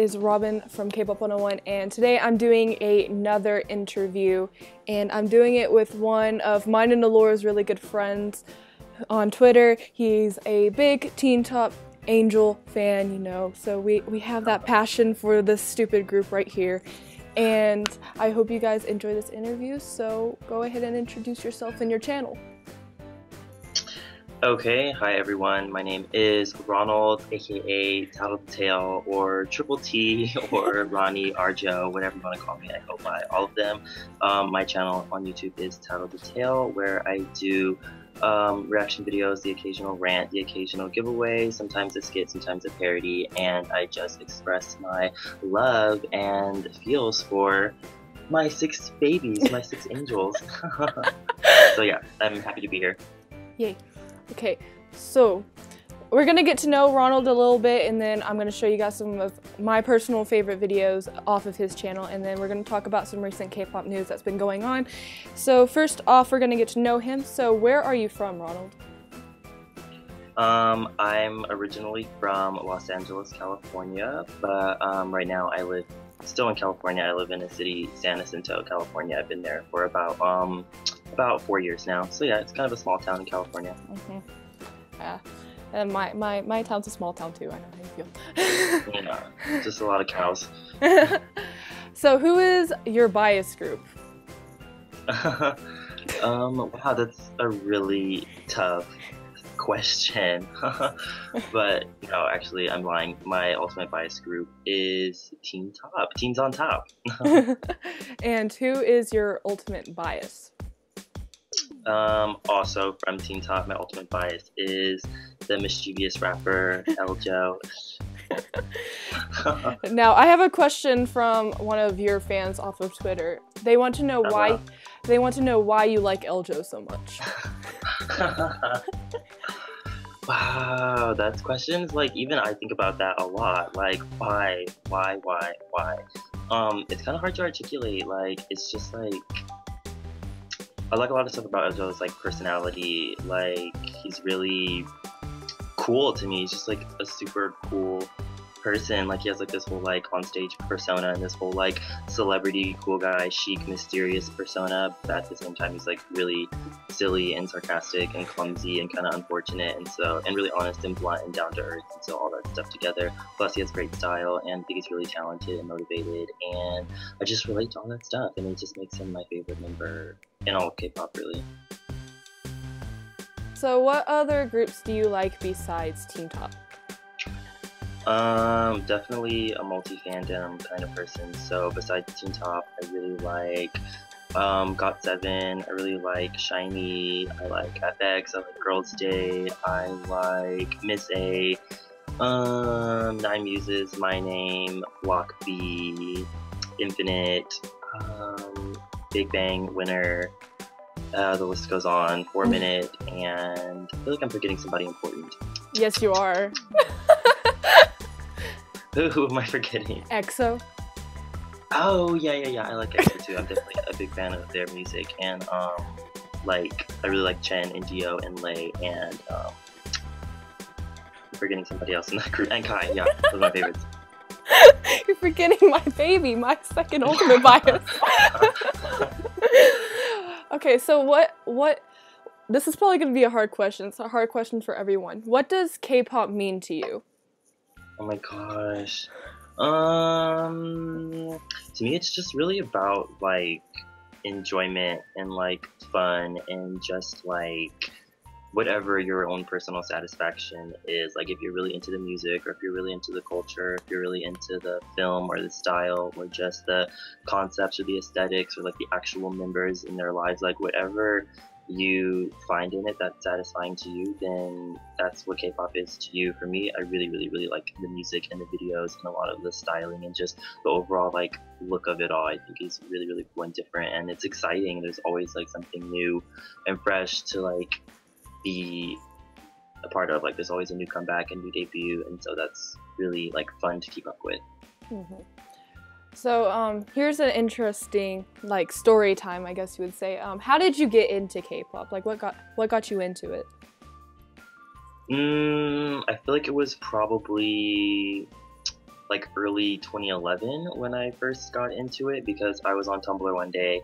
is Robin from K-Pop 101, and today I'm doing another interview, and I'm doing it with one of mine and Alora's really good friends on Twitter. He's a big Teen Top Angel fan, you know, so we have that passion for this stupid group right here. And I hope you guys enjoy this interview, so go ahead and introduce yourself and your channel. Okay, hi everyone, my name is Ronald, aka Tattletale, or Triple T, or Ronnie, Arjo, whatever you want to call me. I go by all of them. My channel on YouTube is Tattlethetale, where I do reaction videos, the occasional rant, the occasional giveaway, sometimes a skit, sometimes a parody, and I just express my love and feels for my 6 babies, my 6 angels. So yeah, I'm happy to be here. Yay. Okay, so we're gonna get to know Ronald a little bit, and then I'm gonna show you guys some of my personal favorite videos off of his channel, and then we're gonna talk about some recent K-pop news that's been going on. So first off, we're gonna get to know him. So where are you from, Ronald? I'm originally from Los Angeles, California, but right now I live still in California. I live in a city, San Jacinto, California. I've been there for about 4 years now. So yeah, it's kind of a small town in California. Yeah, and my town's a small town too. I know how you feel. Yeah, just a lot of cows. So who is your bias group? Wow, that's a really tough question. But you know, actually I'm lying. My ultimate bias group is Teen Top, Teens on Top. And who is your ultimate bias? Also from Teen Top, my ultimate bias is the mischievous rapper Eljo. Now I have a question from one of your fans off of Twitter. They want to know why. They want to know why you like Eljo so much. Wow, that's questions like even I think about that a lot. Like why? It's kind of hard to articulate. Like it's just like I like a lot of stuff about Eljo's like personality. Like he's really cool to me. He's just like a super cool person. Like he has like this whole like on stage persona and this whole like celebrity cool guy chic mysterious persona, but at the same time he's like really silly and sarcastic and clumsy and kind of unfortunate and really honest and blunt and down to earth, and so all that stuff together. Plus he has great style, and I think he's really talented and motivated, and I just relate to all that stuff, and it just makes him my favorite member in all of K-pop really. So what other groups do you like besides Teen Top? Definitely a multi-fandom kind of person. So besides Teen Top, I really like GOT7, I really like Shiny, I like FX, I like Girls' Day, I like Miss A, Nine Muses, My Name, Block B, Infinite, Big Bang, Winner, the list goes on, 4 Minute, and I feel like I'm forgetting somebody important. Yes, you are. Who am I forgetting? EXO. Oh yeah, I like EXO too. I'm definitely a big fan of their music, and like I really like Chen and Dio and Lay, and I'm forgetting somebody else in that group. And Kai, yeah, those are my favorites. You're forgetting my baby, my second ultimate bias. Okay, so what? This is probably gonna be a hard question. It's a hard question for everyone. What does K-pop mean to you? Oh my gosh. To me it's just really about like enjoyment and like fun and just like whatever your own personal satisfaction is. Like if you're really into the music, or if you're really into the culture, if you're really into the film or the style or just the concepts or the aesthetics or like the actual members in their lives, like whatever you find in it that's satisfying to you, then that's what K-pop is to you. For me, I really like the music and the videos and a lot of the styling and just the overall like look of it all. I think is really cool and different, and it's exciting. There's always like something new and fresh to like be a part of. Like there's always a new comeback and new debut, and so that's really like fun to keep up with. So here's an interesting like story time, I guess you would say. How did you get into K-pop? Like what got you into it? I feel like it was probably like early 2011 when I first got into it, because I was on Tumblr one day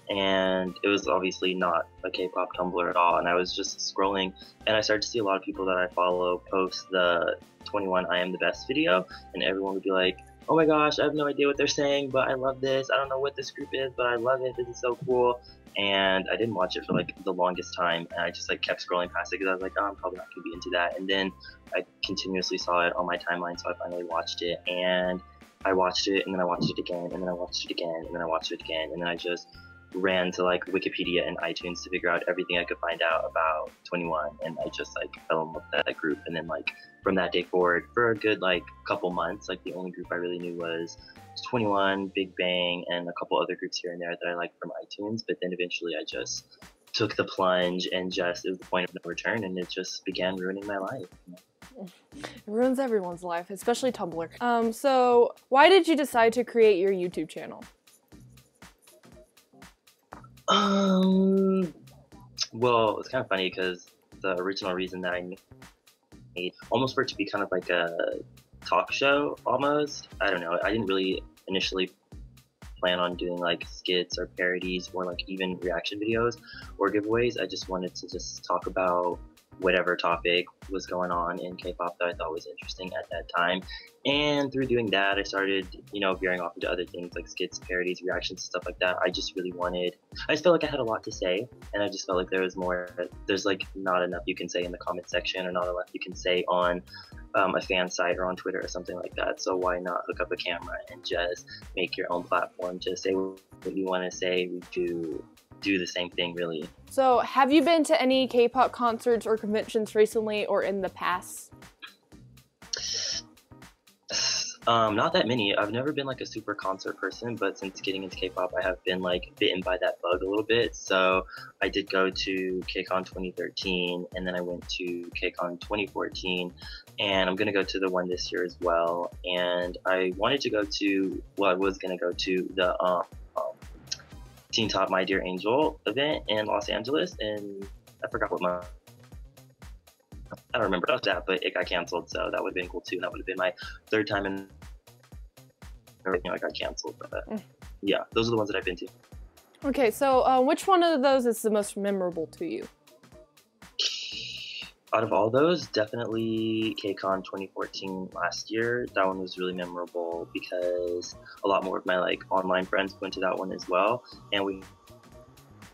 and it was obviously not a K-pop Tumblr at all, and I was just scrolling and I started to see a lot of people that I follow post the 21 I Am the Best video, and everyone would be like, oh my gosh, I have no idea what they're saying, but I love this. I don't know what this group is, but I love it. This is so cool. And I didn't watch it for like the longest time, and I just like kept scrolling past it because I was like, oh, I'm probably not gonna be into that. And then I continuously saw it on my timeline, so I finally watched it, and I watched it, and then I watched it again, and then I watched it again, and then I watched it again, and then I just ran to like Wikipedia and iTunes to figure out everything I could find out about 21, and I just like fell in love with that group. And then like from that day forward, for a good like couple months, like the only group I really knew was 21, Big Bang, and a couple other groups here and there that I liked from iTunes. But then eventually I just took the plunge, and just it was the point of no return, and it just began ruining my life. It ruins everyone's life, especially Tumblr. So why did you decide to create your YouTube channel? Well, it's kind of funny because the original reason that I made, almost for it to be kind of like a talk show almost, I don't know, I didn't really initially plan on doing like skits or parodies or like even reaction videos or giveaways. I just wanted to just talk about whatever topic was going on in K-pop that I thought was interesting at that time. And through doing that, I started, you know, veering off into other things like skits, parodies, reactions, stuff like that. I just felt like I had a lot to say, and I just felt like there's like not enough you can say in the comment section, or not enough you can say on a fan site or on Twitter or something like that. So why not hook up a camera and just make your own platform to say what you want to say? We do the same thing, really. So have you been to any K-pop concerts or conventions recently or in the past? Not that many. I've never been like a super concert person, but since getting into K-pop, I have been like bitten by that bug a little bit. So I did go to KCON 2013, and then I went to KCON 2014, and I'm gonna go to the one this year as well. And I was gonna go to the Teen Top My Dear Angel event in Los Angeles, and I forgot I don't remember that, but it got canceled, so that would have been cool too. That would have been my third time in everything. I got canceled, but yeah, those are the ones that I've been to. Okay, so which one of those is the most memorable to you? Out of all those, definitely KCON 2014 last year. That one was really memorable because a lot more of my like online friends went to that one as well, and we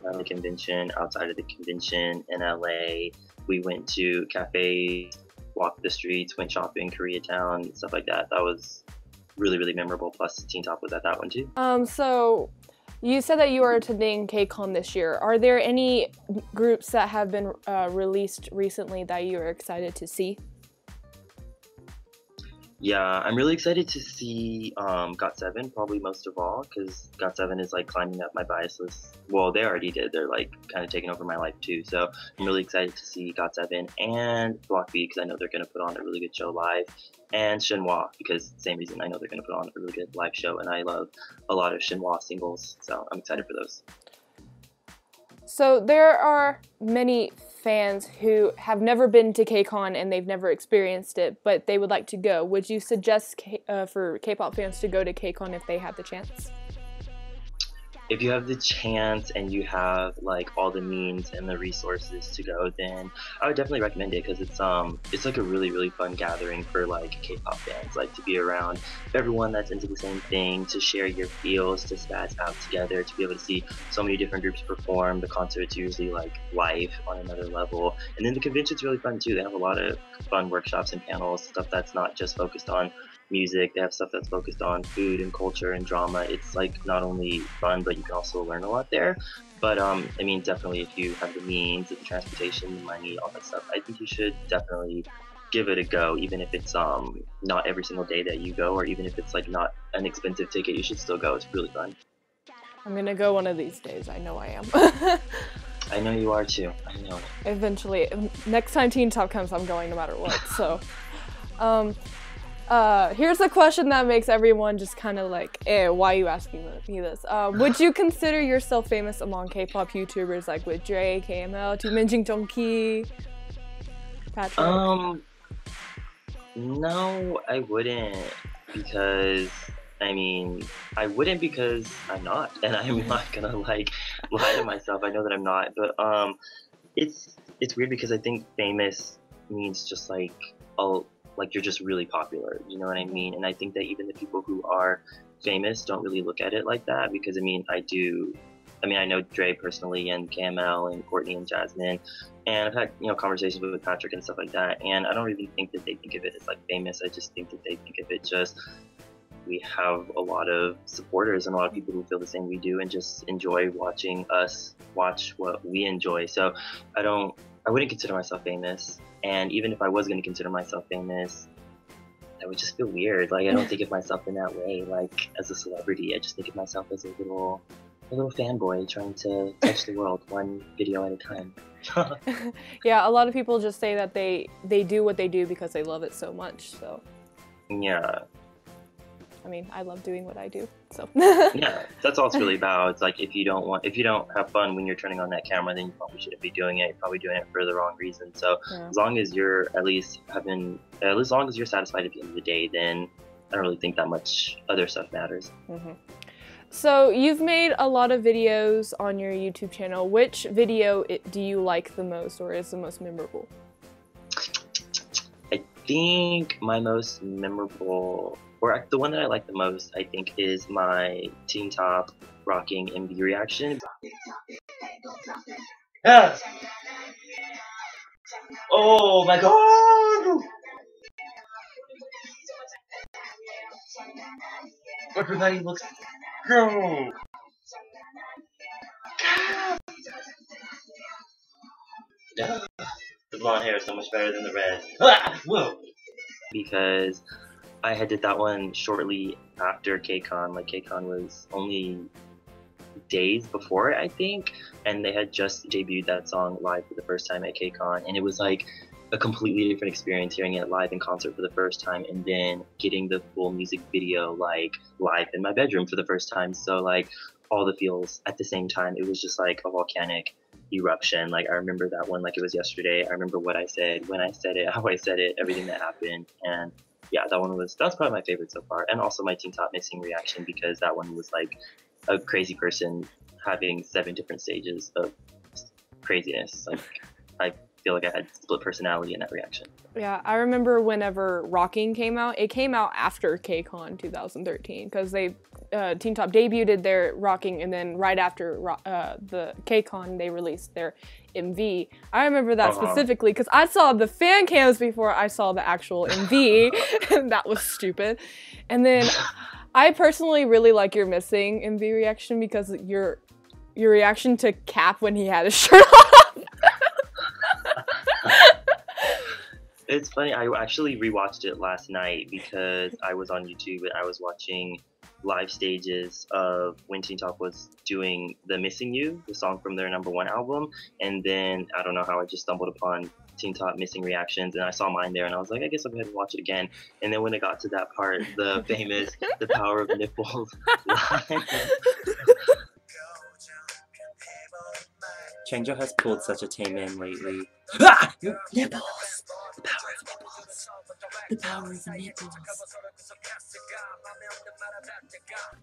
had a convention outside of the convention in LA. We went to cafes, walked the streets, went shopping, Koreatown, stuff like that. That was really, really memorable. Plus, Teen Top was at that one too. So you said that you are attending KCON this year. Are there any groups that have been released recently that you are excited to see? Yeah, I'm really excited to see GOT7 probably most of all, because GOT7 is like climbing up my bias list. Well, they already did. They're like kind of taking over my life too. So I'm really excited to see GOT7 and Block B, because I know they're going to put on a really good show live, and Shinhwa, because same reason, I know they're going to put on a really good live show, and I love a lot of Shinhwa singles, so I'm excited for those. So there are many fans who have never been to KCON and they've never experienced it, but they would like to go. Would you suggest for K-pop fans to go to KCON if they had the chance? If you have the chance and you have like all the means and the resources to go, then I would definitely recommend it, because it's like a really, really fun gathering for like K-pop fans, like to be around everyone that's into the same thing, to share your feels, to spaz out together, to be able to see so many different groups perform. The concert's usually like live on another level, and then the convention's really fun too. They have a lot of fun workshops and panels, stuff that's not just focused on music. They have stuff that's focused on food and culture and drama. It's like not only fun, but you can also learn a lot there. But I mean, definitely if you have the means, the transportation, the money, all that stuff, I think you should definitely give it a go, even if it's not every single day that you go, or even if it's like not an expensive ticket, you should still go. It's really fun. I'm gonna go one of these days. I know I am. I know you are too. I know. Eventually, next time Teen Top comes, I'm going no matter what. So, here's a question that makes everyone just kind of like, why are you asking me this? Would you consider yourself famous among K-pop YouTubers like with Dre, KML, Jiminjin, Jongki, Patrick? No, I wouldn't. because I mean, I wouldn't because I'm not, and I'm not gonna like lie to myself. I know that I'm not, but it's weird because I think famous means just like oh, like you're just really popular. You know what I mean? And I think that even the people who are famous don't really look at it like that because I mean, I do. I mean, I know Dre personally, and Camel, and Courtney, and Jasmine, and I've had conversations with Patrick and stuff like that. And I don't even think that they think of it as like famous. I just think that they think of it just we have a lot of supporters and a lot of people who feel the same we do and just enjoy watching us watch what we enjoy. So I wouldn't consider myself famous. And even if I was going to consider myself famous, I would just feel weird. Like I don't think of myself in that way, like as a celebrity. I just think of myself as a little fanboy trying to touch the world one video at a time. Yeah, a lot of people just say that they do what they do because they love it so much. So yeah. I mean, I love doing what I do, so. Yeah, that's all it's really about. It's like if you don't have fun when you're turning on that camera, then you probably shouldn't be doing it. You're probably doing it for the wrong reason. So yeah. As long as you're as long as you're satisfied at the end of the day, then I don't really think that much other stuff matters. Mm-hmm. So you've made a lot of videos on your YouTube channel. Which video do you like the most, or is the most memorable? I think my most memorable, or the one that I like the most, I think, is my Teen Top rocking MV reaction. Yes! Oh my god! Everybody looks go! The blonde hair is so much better than the red. Ah! Whoa! Because I had did that one shortly after KCON. Like KCON was only days before it, I think, and they had just debuted that song live for the first time at KCON, and it was like a completely different experience hearing it live in concert for the first time, and then getting the full music video like live in my bedroom for the first time. So like all the feels at the same time. It was just like a volcanic eruption. Like I remember that one like it was yesterday. I remember what I said, when I said it, how I said it, everything that happened. And yeah, that's probably my favorite so far. And also my Teen Top missing reaction, because that one was like a crazy person having 7 different stages of craziness. Like I feel like I had split personality in that reaction. Yeah, I remember whenever Rocking came out, it came out after KCON 2013, because they Teen Top debuted their Rocking, and then right after the KCON they released their MV. I remember that specifically because I saw the fan cams before I saw the actual MV, and that was stupid. And then I personally really like your missing MV reaction because your reaction to Cap when he had his shirt off. It's funny, I actually rewatched it last night because I was on YouTube and I was watching live stages of when Teen Top was doing the Missing You, the song from their #1 album, and then I don't know how I just stumbled upon Teen Top missing reactions, and I saw mine there, and I was like, I guess I'll go ahead and watch it again. And then when it got to that part, the famous "The Power of Nipples" line. Changjo has pulled such a tame in lately. Ah! Nipples! The power of nipples. The power of nipples.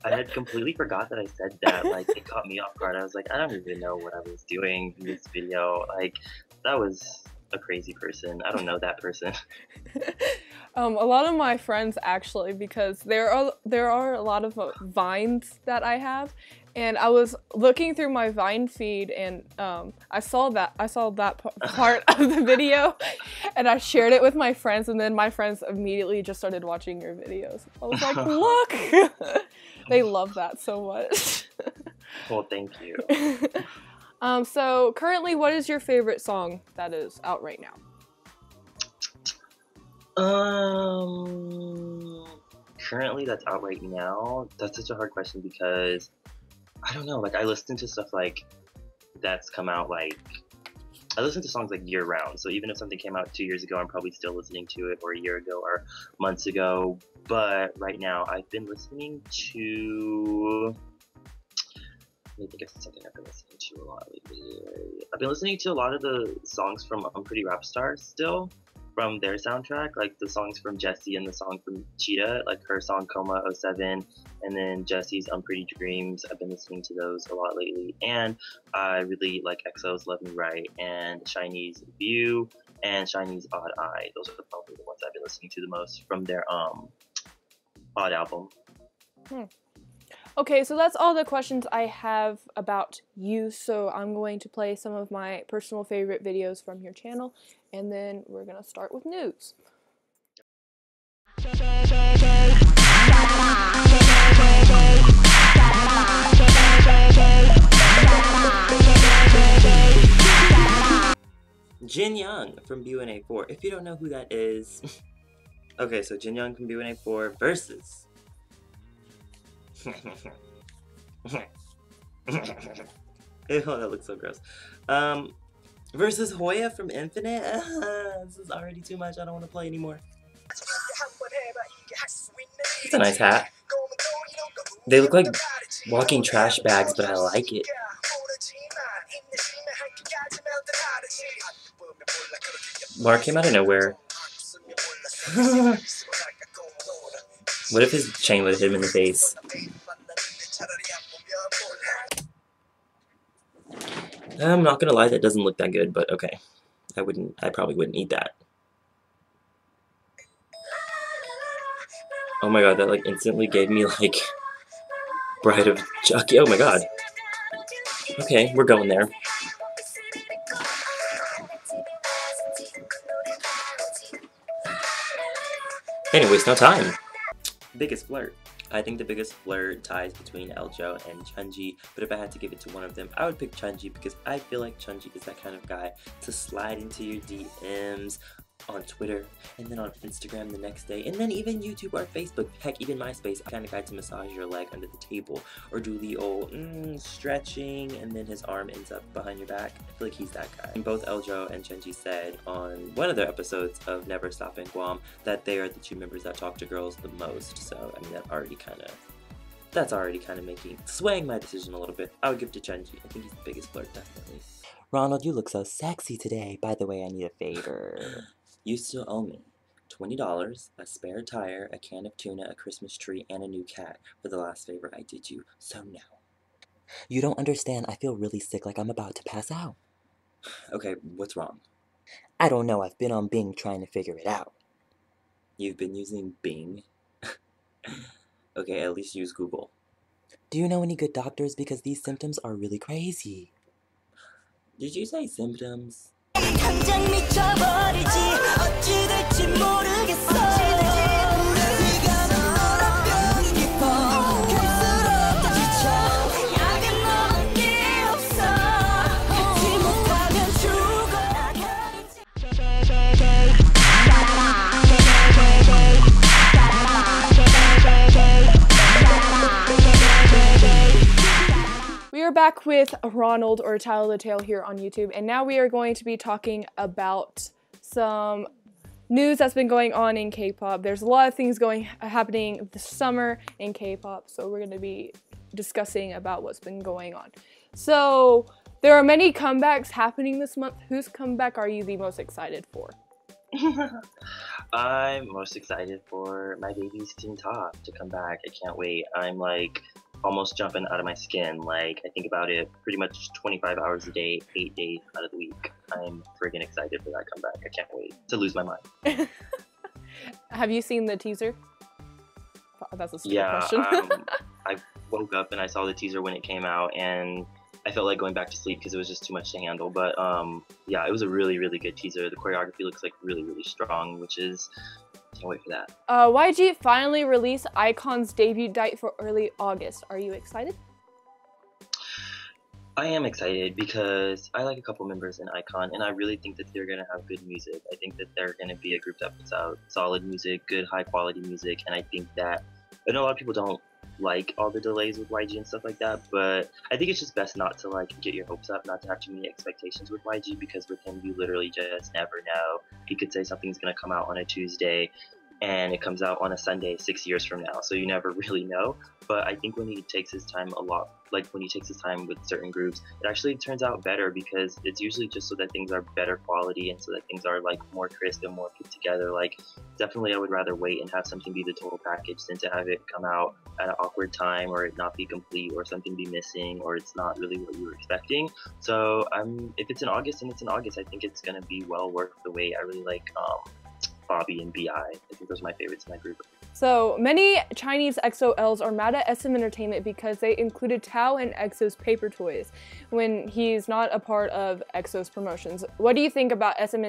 I had completely forgot that I said that. Like, it caught me off guard. I was like, I don't even know what I was doing in this video. Like, that was a crazy person. I don't know that person. A lot of my friends actually, because there are a lot of Vines that I have, and I was looking through my Vine feed, and I saw that part of the video, and I shared it with my friends, and then my friends immediately just started watching your videos. I was like, look! They love that so much. Well, thank you. So currently, what is your favorite song that is out right now? Currently that's out right now. That's such a hard question because I don't know. Like I listen to stuff like that's come out like I listen to songs like year round. So even if something came out 2 years ago, I'm probably still listening to it, or a year ago, or months ago. But right now, I've been listening to. Let me think of something I've been listening to a lot lately. I've been listening to a lot of the songs from Pretty Rap Star still. from their soundtrack, like the songs from Jessie and the song from Cheetah, like her song Coma '07, and then Jessie's Unpretty Dreams. I've been listening to those a lot lately, and I really like EXO's Love Me Right and Shiny's View and Shiny's Odd Eye. Those are probably the ones I've been listening to the most from their Odd album. Okay, so that's all the questions I have about you, so I'm going to play some of my personal favorite videos from your channel, and then we're going to start with news. Jin Young from B1A4. If you don't know who that is... Okay, so Jin Young from B1A4 versus... Ew, that looks so gross. Versus Hoya from Infinite. This is already too much. I don't want to play anymore. It's a nice hat. They look like walking trash bags, but I like it. Mark came out of nowhere. What if his chain would have hit him in the face? I'm not gonna lie, that doesn't look that good, but okay. I probably wouldn't eat that. Oh my god, that like instantly gave me like Bride of Chucky. Oh my god. Okay, we're going there. Anyways, no time. Biggest flirt. I think the biggest flirt ties between Eljo and Chunji, but if I had to give it to one of them, I would pick Chunji because I feel like Chunji is that kind of guy to slide into your DMs on Twitter, and then on Instagram the next day, and then even YouTube or Facebook, heck, even MySpace, kind of guy to massage your leg under the table, or do the old stretching, and then his arm ends up behind your back. I feel like he's that guy. And both Eljo and Chunji said on one of their episodes of Never Stop in Guam that they are the two members that talk to girls the most, so I mean that's already kind of swaying my decision a little bit. I would give it to Chunji. I think he's the biggest flirt, definitely. Ronald, you look so sexy today. By the way, I need a favor. You still owe me $20, a spare tire, a can of tuna, a Christmas tree, and a new cat for the last favor I did you. So now. You don't understand. I feel really sick, like I'm about to pass out. Okay, what's wrong? I don't know. I've been on Bing trying to figure it out. You've been using Bing? Okay, at least use Google. Do you know any good doctors? Because these symptoms are really crazy. Did you say symptoms? We are back with Ronald, or tattlethetale, here on YouTube, and now we are going to be talking about some news that's been going on in K-pop. There's a lot of things happening this summer in K-pop, so we're going to be discussing about what's been going on. So there are many comebacks happening this month. Whose comeback are you the most excited for? I'm most excited for my baby's Teen Top to come back. I can't wait. I'm like almost jumping out of my skin. Like, I think about it pretty much 25 hours a day, 8 days out of the week. I'm friggin' excited for that comeback. I can't wait to lose my mind. Have you seen the teaser? That's a stupid question. I woke up and I saw the teaser when it came out, and I felt like going back to sleep because it was just too much to handle. But yeah, it was a really, really good teaser. The choreography looks like really, really strong, which is, can't wait for that. YG finally released iKON's debut date for early August. Are you excited? I am excited because I like a couple members in iKON, and I really think that they're going to have good music. I think that they're going to be a group that puts out solid music, good high quality music, and I think that, I know a lot of people don't like all the delays with YG and stuff like that, but I think it's just best not to like get your hopes up, not to have too many expectations with YG, because with him you literally just never know. He could say something's going to come out on a Tuesday, and it comes out on a Sunday 6 years from now. So you never really know. But I think when he takes his time when he takes his time with certain groups, it actually turns out better because it's usually just so that things are better quality and so that things are like more crisp and more put together. Like definitely I would rather wait and have something be the total package than to have it come out at an awkward time or it not be complete or something be missing or it's not really what you were expecting. So if it's in August and it's in August, I think it's gonna be well worth the wait. I really like Bobby and BI. I think those are my favorites in that group. So many Chinese XOLs are mad at SM Entertainment because they included Tao in EXO's paper toys when he's not a part of EXO's promotions. What do you think about SM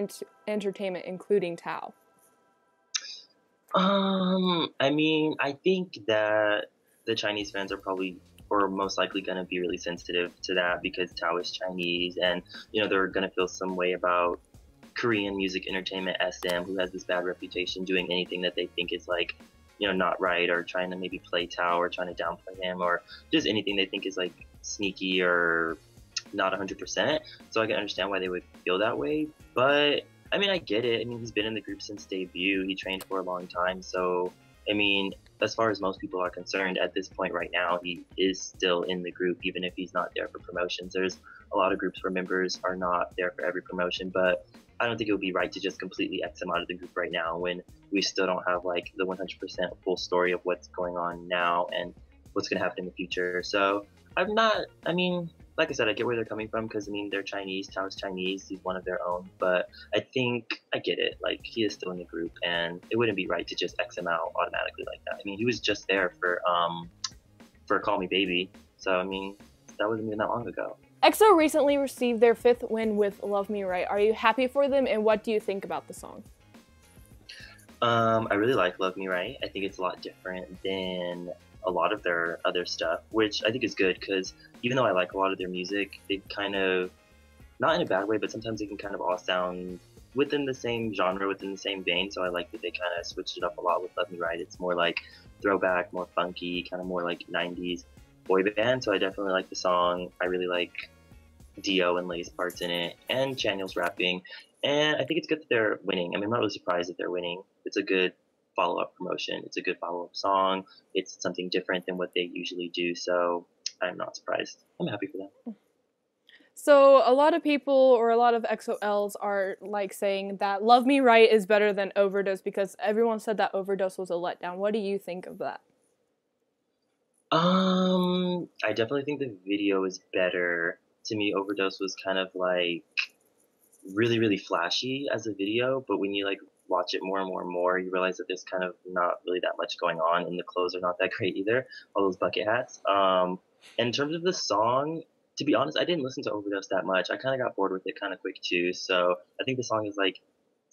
Entertainment including Tao? I mean, I think that the Chinese fans are probably or most likely going to be really sensitive to that because Tao is Chinese and, you know, they're going to feel some way about Korean music entertainment SM, who has this bad reputation doing anything that they think is like, you know, not right or trying to maybe play Tao or trying to downplay him or just anything they think is like sneaky or not 100%. So I can understand why they would feel that way. But I mean, I get it. I mean, he's been in the group since debut. He trained for a long time. So, I mean, as far as most people are concerned at this point right now, he is still in the group, even if he's not there for promotions. There's a lot of groups where members are not there for every promotion, but I don't think it would be right to just completely X him out of the group right now when we still don't have like the 100% full story of what's going on now and what's going to happen in the future. So I mean, like I said, I get where they're coming from because I mean, they're Chinese, Tao's Chinese, he's one of their own, but I think I get it. Like he is still in the group and it wouldn't be right to just X him out automatically like that. I mean, he was just there for Call Me Baby. So I mean, that wasn't even that long ago. EXO recently received their 5th win with Love Me Right. Are you happy for them and what do you think about the song? I really like Love Me Right. I think it's a lot different than a lot of their other stuff, which I think is good because even though I like a lot of their music, they kind of, not in a bad way, but sometimes they can kind of all sound within the same genre, within the same vein. So I like that they kind of switched it up a lot with Love Me Right. It's more like throwback, more funky, kind of more like 90s boy band. So I definitely like the song. I really like Dio and Lay's parts in it and Chanyeol's rapping. And I think it's good that they're winning. I mean, I'm not really surprised that they're winning. It's a good follow-up promotion. It's a good follow-up song. It's something different than what they usually do. So I'm not surprised. I'm happy for them. So a lot of people or a lot of XOLs are like saying that Love Me Right is better than Overdose because everyone said that Overdose was a letdown. What do you think of that? I definitely think the video is better. To me, Overdose was kind of like really, really flashy as a video, but when you like watch it more and more and more, you realize that there's kind of not really that much going on, and the clothes are not that great either. All those bucket hats. In terms of the song, to be honest, I didn't listen to Overdose that much. I kind of got bored with it kind of quick too. So I think the song is like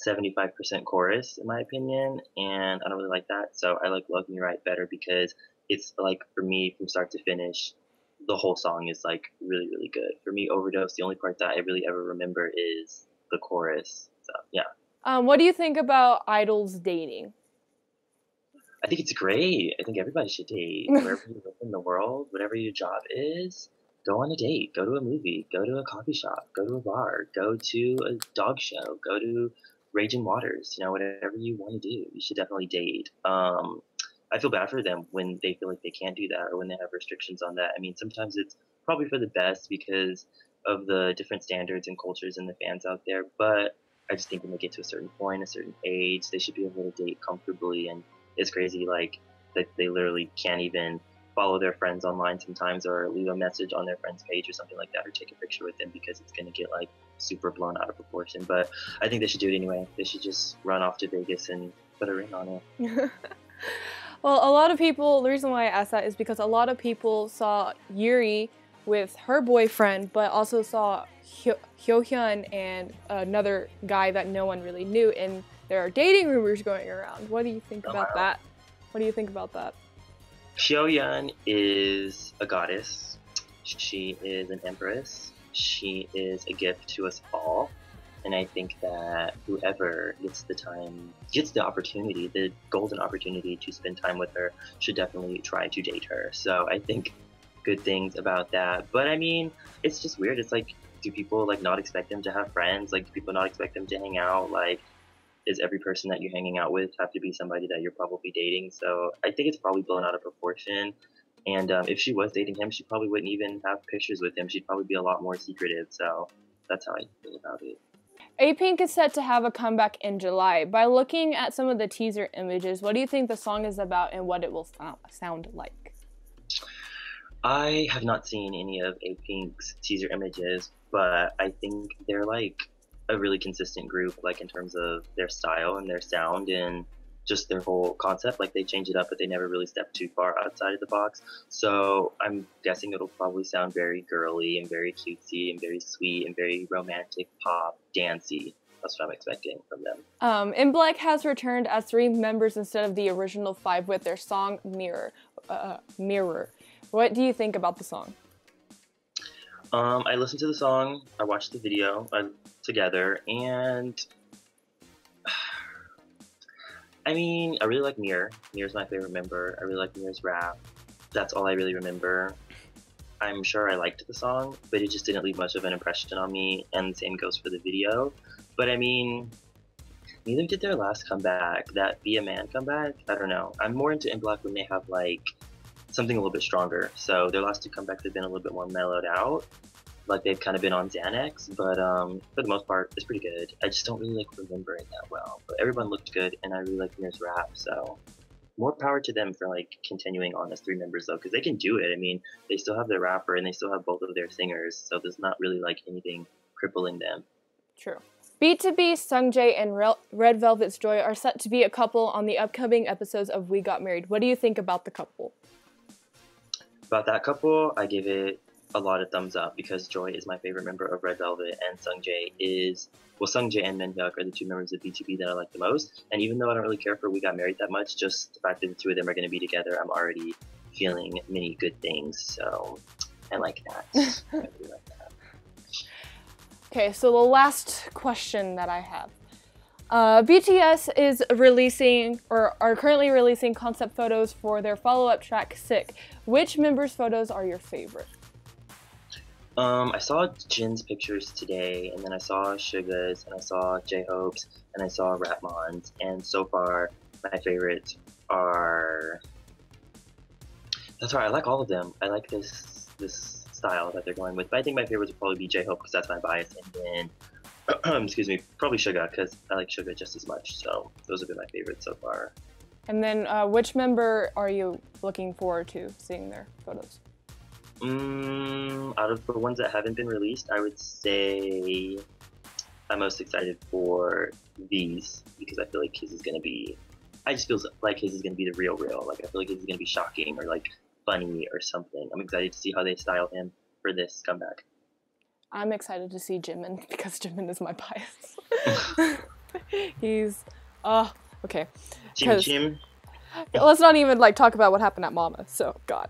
75% chorus in my opinion, and I don't really like that. So I like Love Me Right better because it's like for me from start to finish, the whole song is like really, really good. For me, Overdose, the only part that I really ever remember is the chorus. So yeah. What do you think about idols dating? I think it's great. I think everybody should date. Wherever you live in the world, whatever your job is, go on a date. Go to a movie. Go to a coffee shop. Go to a bar. Go to a dog show. Go to Raging Waters. You know, whatever you want to do, you should definitely date. I feel bad for them when they feel like they can't do that or when they have restrictions on that. I mean, sometimes it's probably for the best because of the different standards and cultures and the fans out there. But I just think when they get to a certain point, a certain age, they should be able to date comfortably. And it's crazy, like, that they literally can't even follow their friends online sometimes or leave a message on their friend's page or something like that or take a picture with them because it's going to get, like, super blown out of proportion. But I think they should do it anyway. They should just run off to Vegas and put a ring on it. Well, a lot of people, the reason why I asked that is because a lot of people saw Yuri with her boyfriend, but also saw Hyo-hyun and another guy that no one really knew, and there are dating rumors going around. What do you think about that? What do you think about that? Hyo-hyun is a goddess. She is an empress. She is a gift to us all. And I think that whoever gets the opportunity, the golden opportunity to spend time with her should definitely try to date her. So I think good things about that. But I mean, it's just weird. It's like, do people like not expect them to have friends? Like, do people not expect them to hang out? Like, is every person that you're hanging out with have to be somebody that you're probably dating? So I think it's probably blown out of proportion. And if she was dating him, she probably wouldn't even have pictures with him. She'd probably be a lot more secretive. So that's how I feel about it. A-Pink is set to have a comeback in July. By looking at some of the teaser images, what do you think the song is about and what it will sound like? I have not seen any of A-Pink's teaser images, but I think they're like a really consistent group, like in terms of their style and their sound and just their whole concept. Like they change it up, but they never really step too far outside of the box. So I'm guessing it'll probably sound very girly and very cutesy and very sweet and very romantic, pop, dancey. That's what I'm expecting from them. In Black has returned as 3 members instead of the original 5 with their song Mirror. Mirror. What do you think about the song? I listened to the song, I watched the video together, and I mean, I really like Mirror. Mirror's my favorite member. I really like Mirror's rap. That's all I really remember. I'm sure I liked the song, but it just didn't leave much of an impression on me, and the same goes for the video. But I mean, neither did their last comeback, that Be a Man comeback. I don't know. I'm more into In Black when they have like something a little bit stronger. So their last 2 comebacks have been a little bit more mellowed out. Like they've kind of been on Xanax, but for the most part, it's pretty good. I just don't really like remember it that well. But everyone looked good, and I really like Mirror's rap, so more power to them for like continuing on as 3 members though, because they can do it. I mean, they still have their rapper and they still have both of their singers, so there's not really like anything crippling them. True. B2B, Sungjae, and Red Velvet's Joy are set to be a couple on the upcoming episodes of We Got Married. What do you think about the couple? About that couple, I give it a lot of thumbs up because Joy is my favorite member of Red Velvet, and Sungjae and Minhyuk are the 2 members of B2B that I like the most. And even though I don't really care for We Got Married that much, just the fact that the 2 of them are going to be together, I'm already feeling many good things. So I like that. I really like that. Okay, so the last question that I have. BTS is releasing, or are currently releasing, concept photos for their follow-up track, Sick. Which members' photos are your favorite? I saw Jin's pictures today, and then I saw Suga's, and I saw J-Hope's, and I saw Rapmon's, and so far, my favorites are... That's right, I like all of them. I like this style that they're going with, but I think my favorites would probably be J-Hope, because that's my bias, and then, excuse me, probably Suga, because I like Suga just as much, so those have been my favorites so far. And then, which member are you looking forward to seeing their photos? Out of the ones that haven't been released, I would say I'm most excited for these because I feel like his is gonna be. I just feel like his is gonna be the real. Like I feel like his is gonna be shocking or like funny or something. I'm excited to see how they style him for this comeback. I'm excited to see Jimin because Jimin is my bias. He's okay. Jim. Let's not even like talk about what happened at Mama. So God.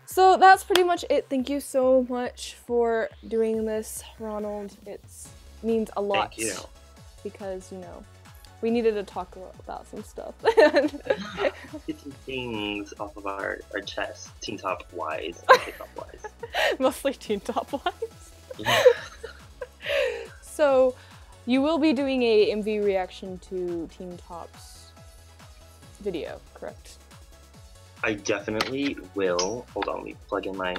So that's pretty much it. Thank you so much for doing this, Ronald. It means a lot. Thank you. Because, you know, we needed to talk about some stuff. Get some things off of our chest, Teen Top wise, K-pop wise. Mostly Teen Top wise. Yeah. So, you will be doing a MV reaction to Teen Top's video, correct? I definitely will. Hold on, let me plug in my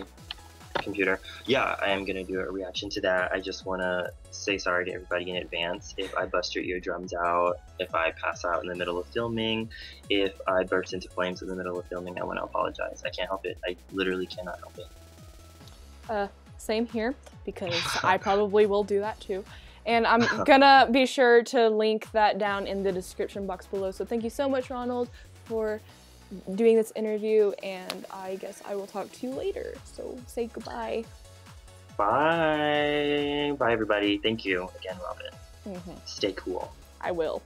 computer. Yeah, I am gonna do a reaction to that. I just wanna say sorry to everybody in advance if I bust your eardrums out, if I pass out in the middle of filming, if I burst into flames in the middle of filming. I wanna apologize. I can't help it. I literally cannot help it. Same here, because I probably will do that too. And I'm gonna be sure to link that down in the description box below. So thank you so much, Ronald, for doing this interview, and I guess I will talk to you later. So say goodbye. Bye. Bye, everybody. Thank you again, Robin. Stay cool. I will.